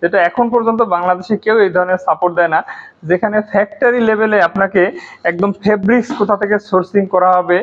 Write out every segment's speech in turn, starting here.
যেটা এখন পর্যন্ত বাংলাদেশে কেউ এই ধরনের সাপোর্ট দেয় না, যেখানে ফ্যাক্টরি লেভেলে আপনাকে একদম ফেব্রিক্স কোথা থেকে সোর্সিং করা হবে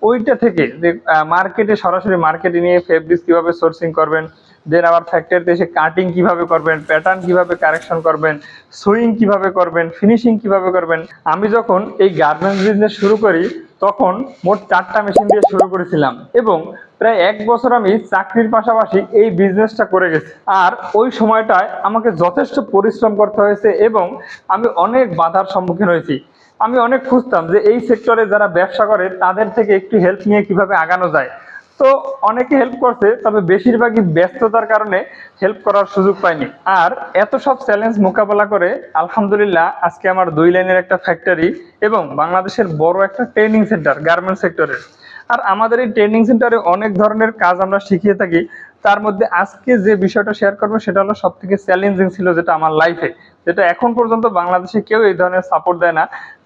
ওইটা থেকে, যে মার্কেটে সরাসরি মার্কেটে নিয়ে ফেব্রিক্স কিভাবে সোর্সিং করবেন, দেন আবার ফ্যাক্টরিতে এসে কাটিং কিভাবে করবেন, প্যাটার্ন কিভাবে কারেকশন করবেন, সুইং কিভাবে করবেন, ফিনিশিং কিভাবে করবেন। আমি যখন এই গার্মেন্টস বিজনেস শুরু করি তখন মোট 4টা মেশিন দিয়ে শুরু করেছিলাম এবং প্রায় 1 বছর আমি চাকরির পাশাপাশি এই বিজনেসটা করে গেছি। আর ওই সময়টায় আমাকে যথেষ্ট পরিশ্রম করতে হয়েছে এবং আমি অনেক বাধার সম্মুখীন হয়েছি। আমি অনেক খুঁজতাম যে এই সেক্টরে যারা ব্যবসা করে তাদের থেকে একটু হেল্প নিয়ে কিভাবে আগানো যায়। তো অনেকে হেল্প করছে, তবে বেশিরভাগই ব্যস্ততার কারণে হেল্প করার সুযোগ পাইনি। আর এত সব চ্যালেঞ্জ মোকাবেলা করে আলহামদুলিল্লাহ আজকে আমার 2 লাইনের একটা ফ্যাক্টরি এবং বাংলাদেশের বড় একটা ট্রেনিং সেন্টার গার্মেন্টস সেক্টরের। আর আমাদের এই ট্রেনিং সেন্টারে অনেক ধরনের কাজ আমরা শিখিয়ে থাকি। তার মধ্যে আজকে যে বিষয়টা শেয়ার করবো সেটা হলো সব থেকে চ্যালেঞ্জিং ছিল যেটা আমার লাইফে, যেটা এখন পর্যন্ত বাংলাদেশে কেউ এই ধরনের সাপোর্ট দেয় না,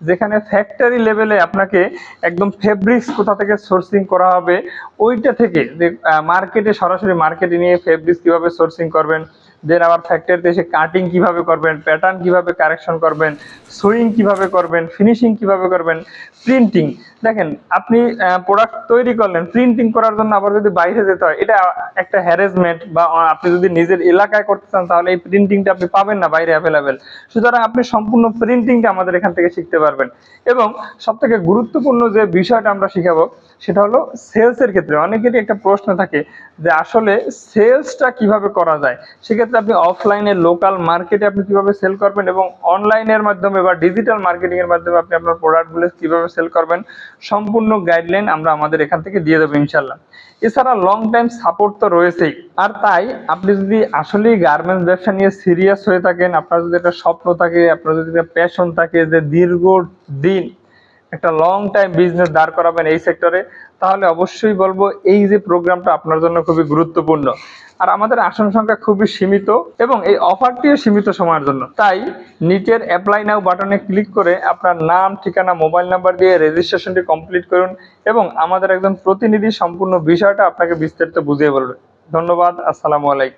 যেখানে ফ্যাক্টরি লেভেলে আপনাকে একদম ফেব্রিক্স কোথা থেকে সোর্সিং করা হবে ওইটা থেকে, যে মার্কেটে সরাসরি মার্কেটে নিয়ে ফেব্রিক্স কিভাবে সোর্সিং করবেন, দেন আবার ফ্যাক্টরিতে এসে কাটিং কিভাবে করবেন, প্যাটার্ন কিভাবে কারেকশন করবেন, সুইং কিভাবে করবেন, ফিনিশিং কিভাবে করবেন, প্রিন্টিং। দেখেন আপনি প্রোডাক্ট তৈরি করলেন, প্রিন্টিং করার জন্য আবার যদি বাইরে যেতে হয় এটা একটা হ্যারাসমেন্ট, বা আপনি যদি নিজের এলাকায় করতে চান তাহলে এই প্রিন্টিংটা আপনি পাবেন না বাইরে অ্যাভেলেবেল। সুতরাং আপনি সম্পূর্ণ প্রিন্টিংটা আমাদের এখান থেকে শিখতে পারবেন। এবং সব থেকে গুরুত্বপূর্ণ যে বিষয়টা আমরা শিখাবো সেটা হলো সেলসের ক্ষেত্রে অনেকেরই একটা প্রশ্ন থাকে যে আসলে সেলসটা কিভাবে করা যায়। সেক্ষেত্রে আপনি অফলাইনে লোকাল মার্কেটে আপনি কিভাবে সেল করবেন এবং অনলাইনের মাধ্যমে বা ডিজিটাল মার্কেটিং এর মাধ্যমে আপনি আপনার প্রোডাক্টগুলো কিভাবে সেল করবেন, সম্পূর্ণ গাইডলাইন আমরা আমাদের এখান থেকে দিয়ে দেবো ইনশাল্লাহ। এছাড়া লং টাইম সাপোর্ট তো রয়েছেই। আর তাই আপনি যদি আসলেই গার্মেন্টস ব্যবসা নিয়ে সিরিয়াস হয়ে থাকেন, আপনার যদি একটা স্বপ্ন থাকে, আপনার যদি একটা প্যাশন থাকে যে দীর্ঘদিন একটা লং টাইম বিজনেস দাঁড় করাবেন এই সেক্টরে, তাহলে অবশ্যই বলবো এই যে প্রোগ্রামটা আপনার জন্য খুবই গুরুত্বপূর্ণ। আর আমাদের আসন সংখ্যা খুবই সীমিত এবং এই অফারটিও সীমিত সময়ের জন্য। তাই নিচের অ্যাপ্লাই নাও বাটনে ক্লিক করে আপনার নাম, ঠিকানা, মোবাইল নাম্বার দিয়ে রেজিস্ট্রেশনটি কমপ্লিট করুন এবং আমাদের একজন প্রতিনিধি সম্পূর্ণ বিষয়টা আপনাকে বিস্তারিত বুঝিয়ে বলবে। ধন্যবাদ। আসসালামু আলাইকুম।